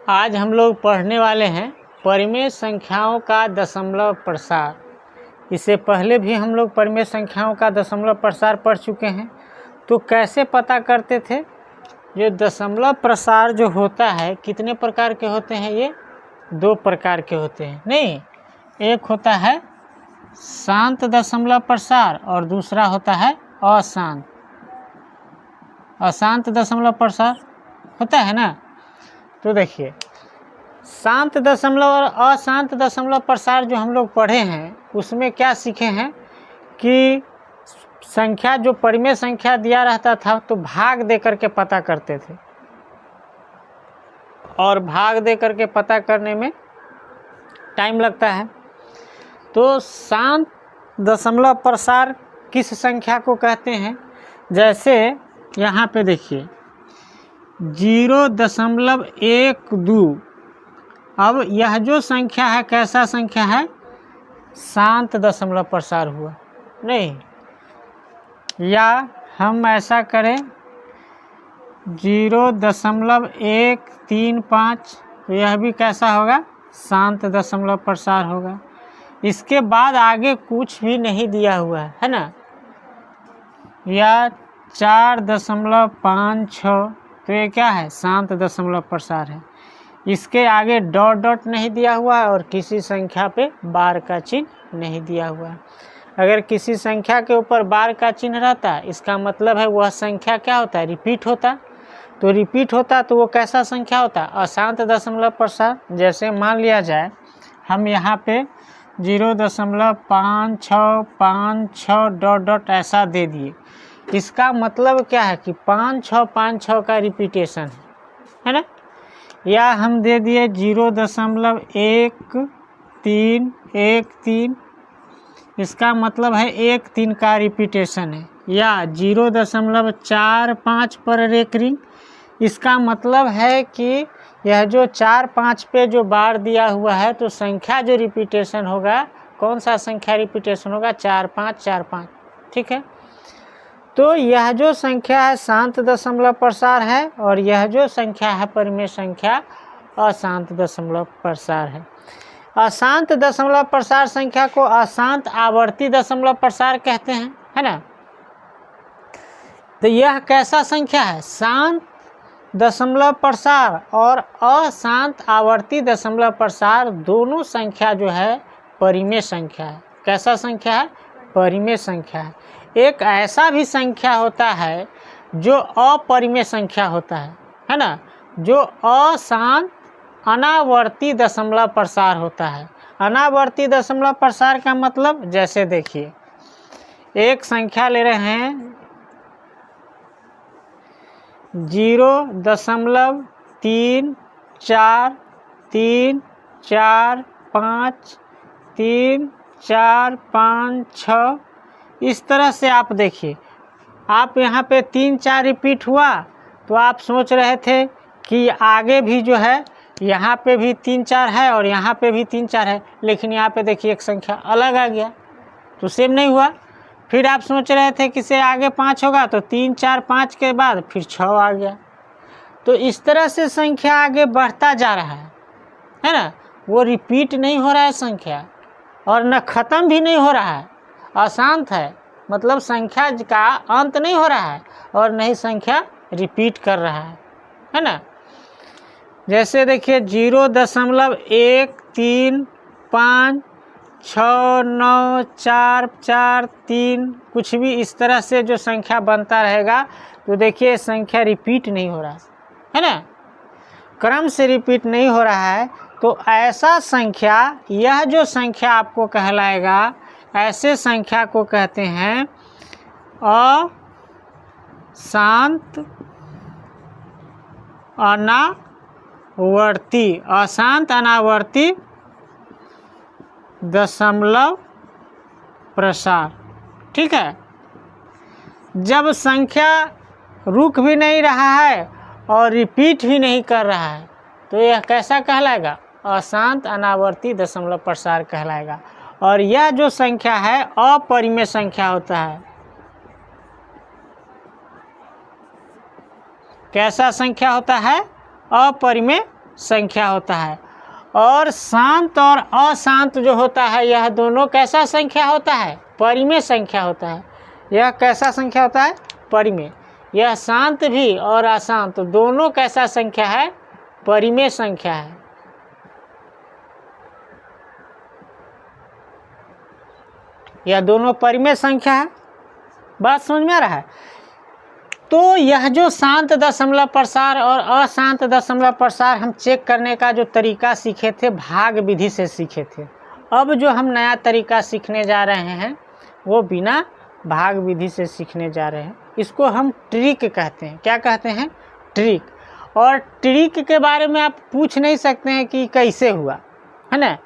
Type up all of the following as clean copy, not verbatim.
आज हम लोग पढ़ने वाले हैं परिमेय संख्याओं का दशमलव प्रसार। इससे पहले भी हम लोग परिमेय संख्याओं का दशमलव प्रसार पढ़ चुके हैं। तो कैसे पता करते थे? जो दशमलव प्रसार जो होता है कितने प्रकार के होते हैं? ये दो प्रकार के होते हैं। नहीं, एक होता है शांत दशमलव प्रसार और दूसरा होता है अशांत। अशांत दशमलव प्रसार होता है ना। तो देखिए, शांत दशमलव और अशांत दशमलव प्रसार जो हम लोग पढ़े हैं उसमें क्या सीखे हैं कि संख्या जो परिमेय संख्या दिया रहता था तो भाग दे करके पता करते थे, और भाग दे करके पता करने में टाइम लगता है। तो शांत दशमलव प्रसार किस संख्या को कहते हैं? जैसे यहाँ पे देखिए 0.12। अब यह जो संख्या है कैसा संख्या है? शांत दशमलव प्रसार हुआ। नहीं, या हम ऐसा करें 0.135, तो यह भी कैसा होगा? शांत दशमलव प्रसार होगा। इसके बाद आगे कुछ भी नहीं दिया हुआ है ना। या 4.56, तो ये क्या है? शांत दशमलव प्रसार है। इसके आगे डॉट डॉट नहीं दिया हुआ है और किसी संख्या पे बार का चिन्ह नहीं दिया हुआ है। अगर किसी संख्या के ऊपर बार का चिन्ह रहता है इसका मतलब है वह संख्या क्या होता है? रिपीट होता। तो रिपीट होता तो वो कैसा संख्या होता? अशांत दशमलव प्रसार। जैसे मान लिया जाए हम यहाँ पे 0.5656 डॉट डॉट ऐसा दे दिए, इसका मतलब क्या है कि 5656 का रिपीटेशन है ना। या हम दे दिए 0.1313, इसका मतलब है 1 3 का रिपीटेशन है। या 0.45 पर एक रिंग, इसका मतलब है कि यह जो 4 5 पे जो बार दिया हुआ है तो संख्या जो रिपीटेशन होगा, कौन सा संख्या रिपीटेशन होगा? 4 5 4 5। ठीक है। तो यह जो संख्या है शांत दशमलव प्रसार है और यह जो संख्या है परिमेय संख्या अशांत दशमलव प्रसार है। अशांत दशमलव प्रसार संख्या को अशांत आवर्ती दशमलव प्रसार कहते हैं, है ना। तो यह कैसा संख्या है? शांत दशमलव प्रसार और अशांत आवर्ती दशमलव प्रसार दोनों संख्या जो है परिमेय संख्या है। कैसा संख्या है? परिमेय संख्या है। एक ऐसा भी संख्या होता है जो अपरिमेय संख्या होता है ना, जो अशांत अनावर्ती दशमलव प्रसार होता है। अनावर्ती दशमलव प्रसार का मतलब, जैसे देखिए एक संख्या ले रहे हैं 0.343453456, इस तरह से आप देखिए। आप यहाँ पे 3 4 रिपीट हुआ तो आप सोच रहे थे कि आगे भी जो है यहाँ पे भी 3 4 है और यहाँ पे भी 3 4 है, लेकिन यहाँ पे देखिए एक संख्या अलग आ गया तो सेम नहीं हुआ। फिर आप सोच रहे थे कि से आगे 5 होगा तो 3 4 5 के बाद फिर 6 आ गया। तो इस तरह से संख्या आगे बढ़ता जा रहा है ना। वो रिपीट नहीं हो रहा है संख्या, और न ख़त्म भी नहीं हो रहा है। अशांत है, मतलब संख्या का अंत नहीं हो रहा है और नहीं संख्या रिपीट कर रहा है ना। जैसे देखिए 0.135694443, कुछ भी इस तरह से जो संख्या बनता रहेगा तो देखिए संख्या रिपीट नहीं हो रहा है ना, क्रम से रिपीट नहीं हो रहा है। तो ऐसा संख्या, यह जो संख्या आपको कहलाएगा, ऐसे संख्या को कहते हैं अशांत अनावर्ती दशमलव प्रसार। ठीक है। जब संख्या रुक भी नहीं रहा है और रिपीट भी नहीं कर रहा है तो यह कैसा कहलाएगा? अशांत अनावर्ती दशमलव प्रसार कहलाएगा। और यह जो संख्या है अपरिमेय संख्या होता है। कैसा संख्या होता है? अपरिमेय संख्या होता है। और शांत और अशांत जो होता है यह दोनों कैसा संख्या होता है? परिमेय संख्या होता है। यह कैसा संख्या होता है? परिमेय। यह शांत भी और अशांत दोनों कैसा संख्या है? परिमेय संख्या है। यह दोनों परिमेय संख्या है। बात समझ में आ रहा है? तो यह जो शांत दशमलव प्रसार और अशांत दशमलव प्रसार हम चेक करने का जो तरीका सीखे थे, भाग विधि से सीखे थे। अब जो हम नया तरीका सीखने जा रहे हैं वो बिना भाग विधि से सीखने जा रहे हैं। इसको हम ट्रिक कहते हैं। क्या कहते हैं? ट्रिक। और ट्रिक के बारे में आप पूछ नहीं सकते हैं कि कैसे हुआ, है ना।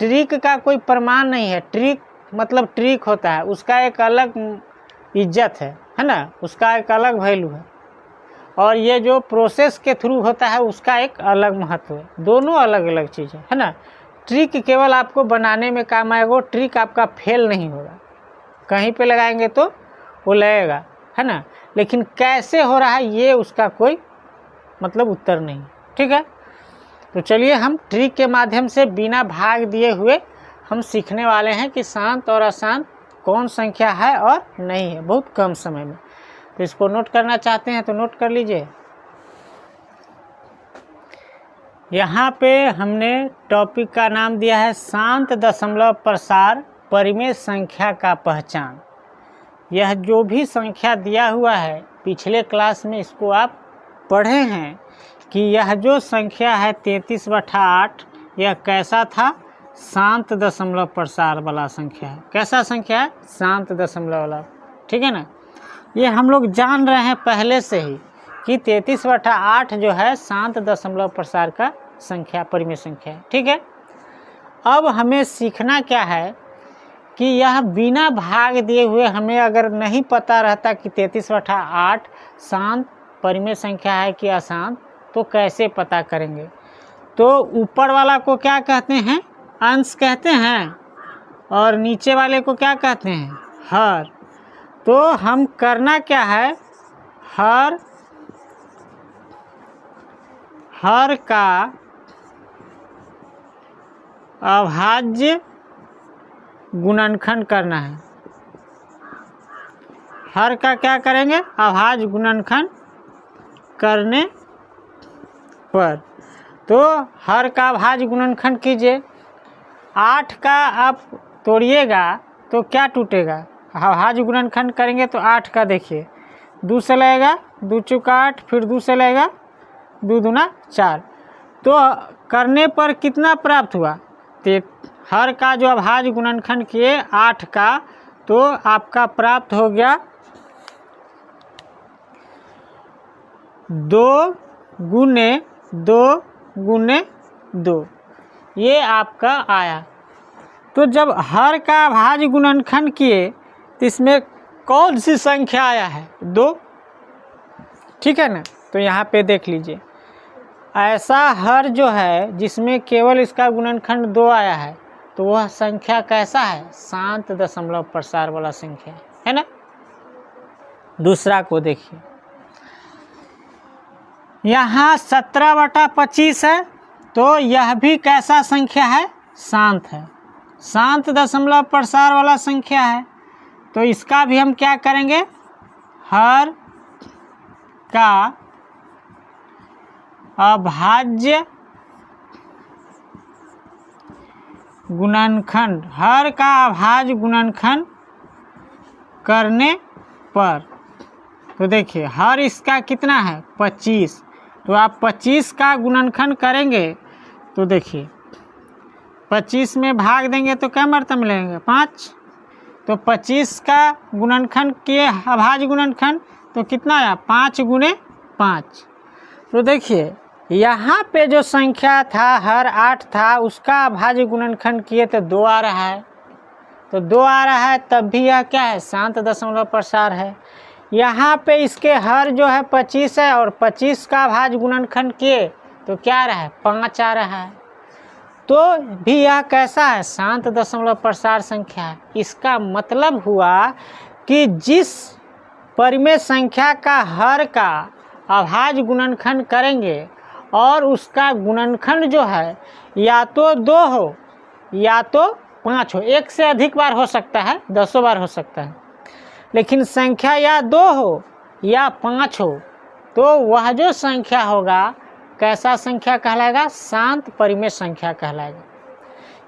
ट्रिक का कोई प्रमाण नहीं है। ट्रिक मतलब ट्रिक होता है, उसका एक अलग इज्जत है ना, उसका एक अलग वैल्यू है। और ये जो प्रोसेस के थ्रू होता है उसका एक अलग महत्व है। दोनों अलग अलग चीज़ें, है ना। ट्रिक केवल आपको बनाने में काम आएगा। वो ट्रिक आपका फेल नहीं होगा, कहीं पे लगाएंगे तो वो लगेगा, है ना। लेकिन कैसे हो रहा है ये उसका कोई मतलब उत्तर नहीं, ठीक है। तो चलिए हम ट्रिक के माध्यम से बिना भाग दिए हुए हम सीखने वाले हैं कि शांत और अशांत कौन संख्या है और नहीं है, बहुत कम समय में। तो इसको नोट करना चाहते हैं तो नोट कर लीजिए। यहाँ पे हमने टॉपिक का नाम दिया है शांत दशमलव प्रसार परिमेय संख्या का पहचान। यह जो भी संख्या दिया हुआ है पिछले क्लास में इसको आप पढ़े हैं कि यह जो संख्या है 33/8 यह कैसा था? शांत दशमलव प्रसार वाला संख्या है। कैसा संख्या है? शांत दशमलव वाला, ठीक है ना। ये हम लोग जान रहे हैं पहले से ही कि 33/8 जो है शांत दशमलव प्रसार का संख्या, परिमेय संख्या है, ठीक है। अब हमें सीखना क्या है कि यह बिना भाग दिए हुए हमें अगर नहीं पता रहता कि 33/8 शांत परिमेय संख्या है कि अशांत, तो कैसे पता करेंगे? तो ऊपर वाला को क्या कहते हैं? अंश कहते हैं। और नीचे वाले को क्या कहते हैं? हर। तो हम करना क्या है? हर का अभाज्य गुणनखंड करना है। हर का क्या करेंगे? अभाज्य गुणनखंड करने पर। तो हर का अभाज्य गुणनखंड कीजिए। 8 का आप तोड़िएगा तो क्या टूटेगा? अभाज्य गुणनखंड करेंगे तो 8 का देखिए 2 से लगेगा, 2 चौका 8, फिर 2 से लगेगा 2 दूना 4। तो करने पर कितना प्राप्त हुआ? हर का जो अभाज्य गुणनखंड किए 8 का, तो आपका प्राप्त हो गया 2 गुने 2 गुने 2, ये आपका आया। तो जब हर का अभाज्य गुणनखंड किए तो इसमें कौन सी संख्या आया है? 2, ठीक है ना। तो यहाँ पे देख लीजिए, ऐसा हर जो है जिसमें केवल इसका गुणनखंड 2 आया है, तो वह संख्या कैसा है? शांत दशमलव प्रसार वाला संख्या है ना। दूसरा को देखिए, यहाँ 17/25 है, तो यह भी कैसा संख्या है? शांत है, शांत दशमलव प्रसार वाला संख्या है। तो इसका भी हम क्या करेंगे? हर का अभाज्य गुणनखंड, हर का अभाज्य गुणनखंड करने पर। तो देखिए हर इसका कितना है? 25। तो आप 25 का गुणनखंड करेंगे तो देखिए 25 में भाग देंगे तो क्या मर्तबा मिलेंगे? 5। तो 25 का गुणनखंड किए अभाज्य गुणनखंड, तो कितना आया? 5 गुने 5। तो देखिए यहाँ पे जो संख्या था हर 8 था, उसका अभाज्य गुणनखंड किए तो 2 आ रहा है। तो 2 आ रहा है तब भी यह क्या है? शांत दशमलव प्रसार है। यहाँ पे इसके हर जो है 25 है और 25 का अभाज्य गुणनखंड किए तो क्या आ रहा है? 5 आ रहा है। तो भी यह कैसा है? शांत दशमलव प्रसार संख्या है। इसका मतलब हुआ कि जिस परिमेय संख्या का हर का अभाज्य गुणनखंड करेंगे और उसका गुणनखंड जो है या तो 2 हो या तो 5 हो। एक से अधिक बार हो सकता है, 10 बार हो सकता है, लेकिन संख्या या 2 हो या 5 हो तो वह जो संख्या होगा कैसा संख्या कहलाएगा? शांत परिमेय संख्या कहलाएगा।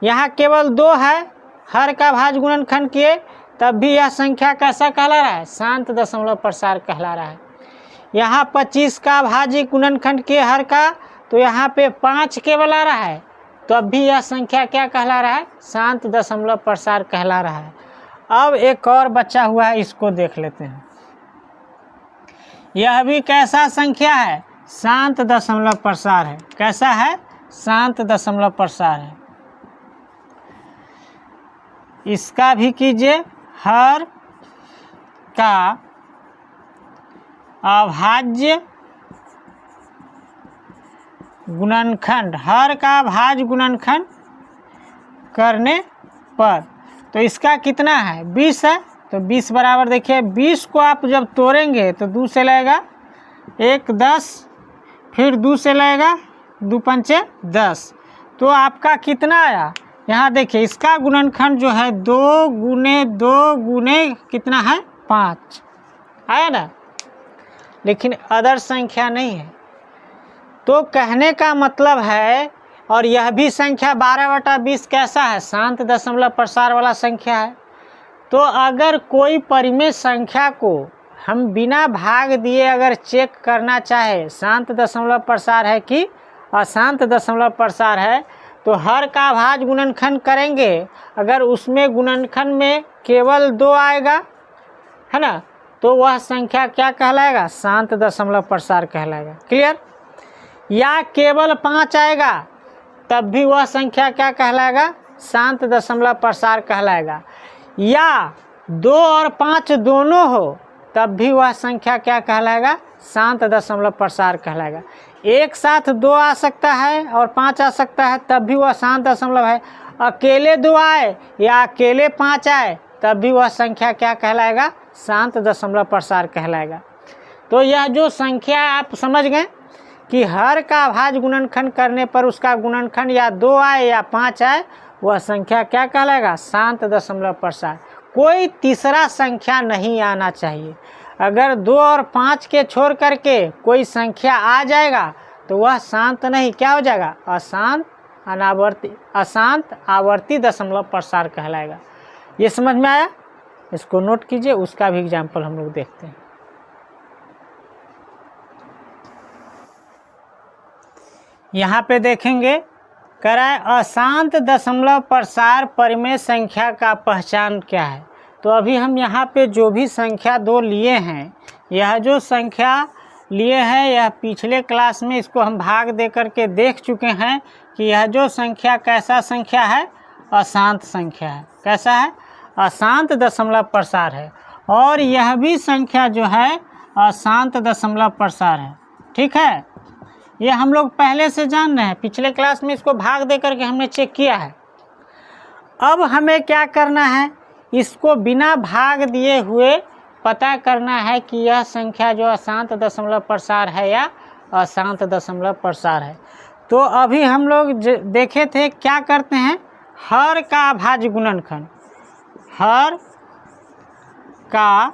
यहाँ केवल 2 है, हर का भाज्य गुणनखंड किए तब भी यह संख्या कैसा कहला रहा है? शांत दशमलव प्रसार कहला रहा है। यहाँ 25 का भाज्य गुणनखंड किए हर का, तो यहाँ पे 5 केवल आ रहा है, तो अब भी यह संख्या क्या कहला रहा है? शांत दशमलव प्रसार कहला रहा है। अब एक और बचा हुआ है, इसको देख लेते हैं। यह भी कैसा संख्या है? शांत दशमलव प्रसार है। कैसा है? शांत दशमलव प्रसार है। इसका भी कीजिए। हर का अभाज्य गुणनखंड, हर का भाज्य गुणनखंड करने पर, तो इसका कितना है? 20 है, तो 20 बराबर देखिए 20 को आप जब तोड़ेंगे तो 2 से लगेगा 1 10, फिर 2 से लगेगा 2 पंचे 10, तो आपका कितना आया? यहाँ देखिए इसका गुणनखंड जो है 2 गुने 2 गुने कितना है? 5 आया ना, लेकिन अदर संख्या नहीं है। तो कहने का मतलब है, और यह भी संख्या 12/20 कैसा है? शांत दशमलव प्रसार वाला संख्या है। तो अगर कोई परिमेय संख्या को हम बिना भाग दिए अगर चेक करना चाहे शांत दशमलव प्रसार है कि अशांत दशमलव प्रसार है, तो हर का भाज्य गुणनखंड करेंगे, अगर उसमें गुणनखंड में केवल 2 आएगा है ना, तो वह संख्या क्या कहलाएगा? शांत दशमलव प्रसार कहलाएगा। क्लियर? या केवल 5 आएगा तब भी वह संख्या क्या कहलाएगा? शांत दशमलव प्रसार कहलाएगा। या 2 और 5 दोनों हो तब भी वह संख्या क्या कहलाएगा? शांत दशमलव प्रसार कहलाएगा। एक साथ 2 आ सकता है और 5 आ सकता है तब भी वह शांत दशमलव है। अकेले 2 आए या अकेले 5 आए तब भी वह संख्या क्या कहलाएगा? शांत दशमलव प्रसार कहलाएगा। तो यह जो संख्या आप समझ गए कि हर का भाज्य गुणनखंड करने पर उसका गुणनखंड या 2 आए या 5 आए, वह संख्या क्या कहलाएगा? शांत दशमलव प्रसार। कोई तीसरा संख्या नहीं आना चाहिए। अगर 2 और 5 के छोड़ करके कोई संख्या आ जाएगा तो वह शांत नहीं, क्या हो जाएगा? अशांत आवर्ती दशमलव प्रसार कहलाएगा। ये समझ में आया? इसको नोट कीजिए, उसका भी एग्जाम्पल हम लोग देखते हैं। यहाँ पे देखेंगे कराए अशांत दशमलव प्रसार परिमेय संख्या का पहचान क्या है। तो अभी हम यहाँ पे जो भी संख्या 2 लिए हैं, यह जो संख्या लिए हैं यह पिछले क्लास में इसको हम भाग दे करके देख चुके हैं कि यह जो संख्या कैसा संख्या है? अशांत संख्या है। कैसा है? अशांत दशमलव प्रसार है। और यह भी संख्या जो है अशांत दशमलव प्रसार है। ठीक है, ये हम लोग पहले से जान रहे हैं, पिछले क्लास में इसको भाग दे करके हमने चेक किया है। अब हमें क्या करना है? इसको बिना भाग दिए हुए पता करना है कि यह संख्या जो अशांत दशमलव प्रसार है या अशांत दशमलव प्रसार है। तो अभी हम लोग देखे थे क्या करते हैं? हर का अभाज्य गुणनखंड, हर का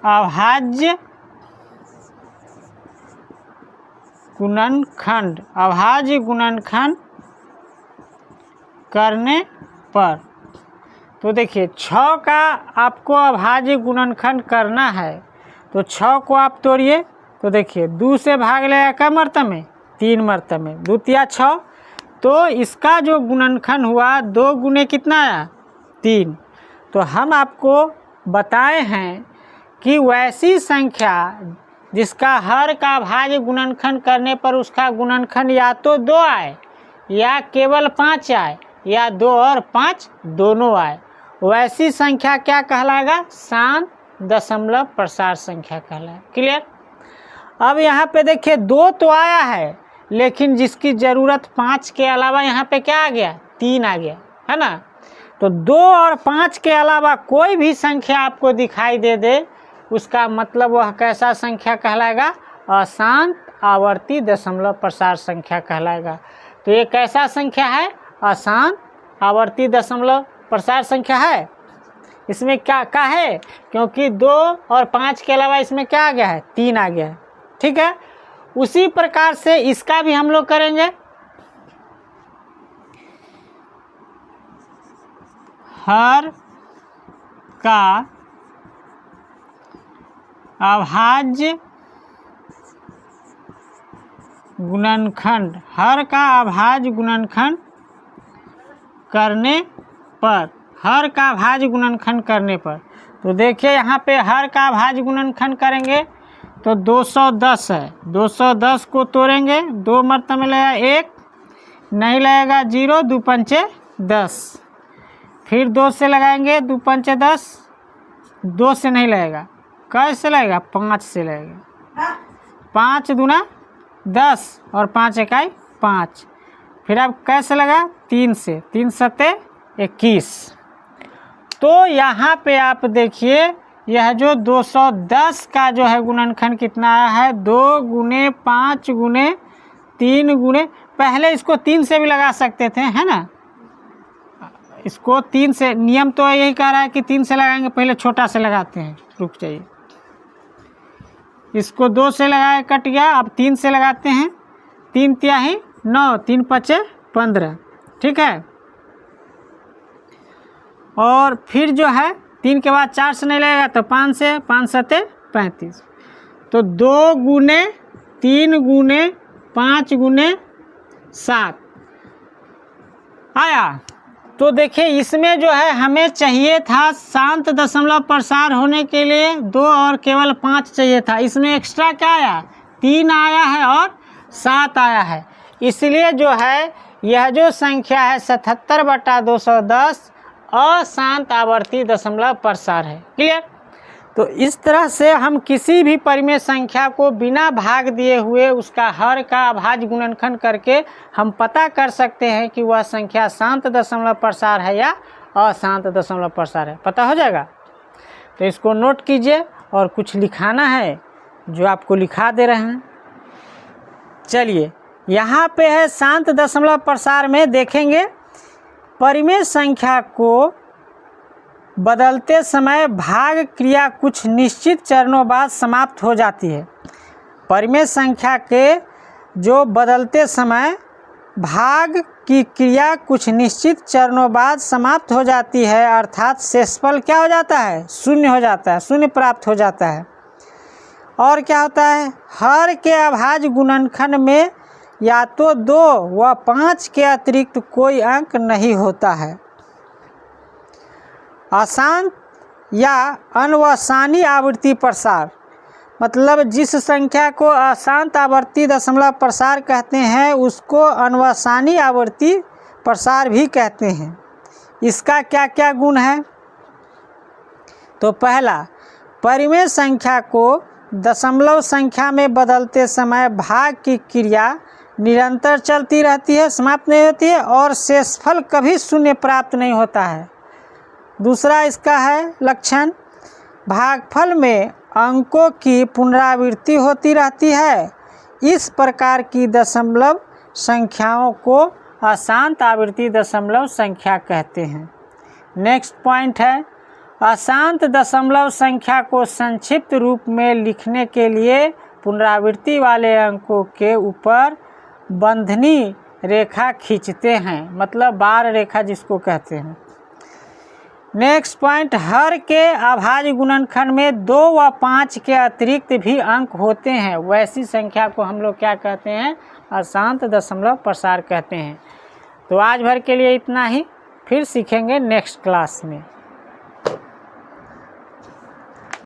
अभाज्य गुणनखंड, अभाज्य गुणनखंड करने पर, तो देखिए 6 का आपको अभाज्य गुणनखंड करना है, तो 6 को आप तोड़िए, तो देखिए 2 से भाग लेगा क्या मर्तबे में? 3 मर्तबे में, 2 तिया 6, तो इसका जो गुणनखंड हुआ 2 गुने कितना आया? 3। तो हम आपको बताए हैं कि वैसी संख्या जिसका हर का भाज्य गुणनखंड करने पर उसका गुणनखंड या तो 2 आए या केवल 5 आए या 2 और 5 दोनों आए, वैसी संख्या क्या कहलाएगा? शांत दशमलव प्रसार संख्या कहलाएगा। क्लियर? अब यहाँ पे देखिए 2 तो आया है, लेकिन जिसकी ज़रूरत 5 के अलावा यहाँ पे क्या आ गया? 3 आ गया, है ना। तो 2 और 5 के अलावा कोई भी संख्या आपको दिखाई दे उसका मतलब वह कैसा संख्या कहलाएगा? अशांत आवर्ती दशमलव प्रसार संख्या कहलाएगा। तो ये कैसा संख्या है? अशांत आवर्ती दशमलव प्रसार संख्या है। इसमें क्या है? क्योंकि 2 और 5 के अलावा इसमें क्या आ गया है? 3 आ गया है। ठीक है, उसी प्रकार से इसका भी हम लोग करेंगे। हर का अभाज्य गुणनखंड, हर का अभाज्य गुणनखंड करने पर, हर का अभाज्य गुणनखंड करने पर, तो देखिए यहाँ पे हर का अभाज्य गुणनखंड करेंगे तो 210 है। 210 को तोड़ेंगे, 2 मरतबा में लगेगा 1, नहीं लगेगा 0, 2 पंचे 10, फिर 2 से लगाएंगे, 2 पंचे 10, 2 से नहीं लगेगा, कैसे लगेगा? 5 से लगेगा। 5 दूना 10 और 5 इकाई 5, फिर अब कैसे लगा? 3 से, 3 सत्ते 21। तो यहाँ पे आप देखिए यह जो 210 का जो है गुणनखंड कितना आया है? 2 गुने 5 गुने 3 गुने, पहले इसको 3 से भी लगा सकते थे, है ना? इसको 3 से, नियम तो यही कह रहा है कि 3 से लगाएंगे, पहले छोटा से लगाते हैं। रुक जाइए, इसको 2 से लगाए कट गया, अब 3 से लगाते हैं। 3 तिहाई 9, 3 पचे 15। ठीक है, और फिर जो है 3 के बाद 4 से नहीं लगेगा तो 5 से, 5 सत्ते 35। तो 2 गुने 3 गुने 5 गुने 7 आया। तो देखिए इसमें जो है हमें चाहिए था शांत दशमलव प्रसार होने के लिए 2 और केवल 5 चाहिए था। इसमें एक्स्ट्रा क्या आया? 3 आया है और 7 आया है। इसलिए जो है यह जो संख्या है 77/210 अशांत आवर्ती दशमलव प्रसार है। क्लियर? तो इस तरह से हम किसी भी परिमेय संख्या को बिना भाग दिए हुए उसका हर का अभाज्य गुणनखंड करके हम पता कर सकते हैं कि वह संख्या शांत दशमलव प्रसार है या अशांत दशमलव प्रसार है। पता हो जाएगा। तो इसको नोट कीजिए और कुछ लिखाना है जो आपको लिखा दे रहे हैं। चलिए यहाँ पे है शांत दशमलव प्रसार में देखेंगे परिमेय संख्या को बदलते समय भाग क्रिया कुछ निश्चित चरणों बाद समाप्त हो जाती है। परिमेय संख्या के जो बदलते समय भाग की क्रिया कुछ निश्चित चरणों बाद समाप्त हो जाती है, अर्थात शेषफल क्या हो जाता है? शून्य हो जाता है, शून्य प्राप्त हो जाता है। और क्या होता है? हर के अभाज्य गुणनखंड में या तो 2 व 5 के अतिरिक्त कोई अंक नहीं होता है। अशांत या अनवसानी आवृत्ति प्रसार, मतलब जिस संख्या को अशांत आवर्ती दशमलव प्रसार कहते हैं उसको अनवसानी आवर्ती प्रसार भी कहते हैं। इसका क्या क्या गुण है? तो पहला, परिमेय संख्या को दशमलव संख्या में बदलते समय भाग की क्रिया निरंतर चलती रहती है, समाप्त नहीं होती है, और शेषफल कभी शून्य प्राप्त नहीं होता है। दूसरा इसका है लक्षण, भागफल में अंकों की पुनरावृत्ति होती रहती है। इस प्रकार की दशमलव संख्याओं को अशांत आवर्ती दशमलव संख्या कहते हैं। नेक्स्ट पॉइंट है, अशांत दशमलव संख्या को संक्षिप्त रूप में लिखने के लिए पुनरावृत्ति वाले अंकों के ऊपर बंधनी रेखा खींचते हैं, मतलब बार रेखा जिसको कहते हैं। नेक्स्ट पॉइंट, हर के अभाज्य गुणनखंड में 2 व 5 के अतिरिक्त भी अंक होते हैं, वैसी संख्या को हम लोग क्या कहते हैं? अशांत दशमलव प्रसार कहते हैं। तो आज भर के लिए इतना ही, फिर सीखेंगे नेक्स्ट क्लास में।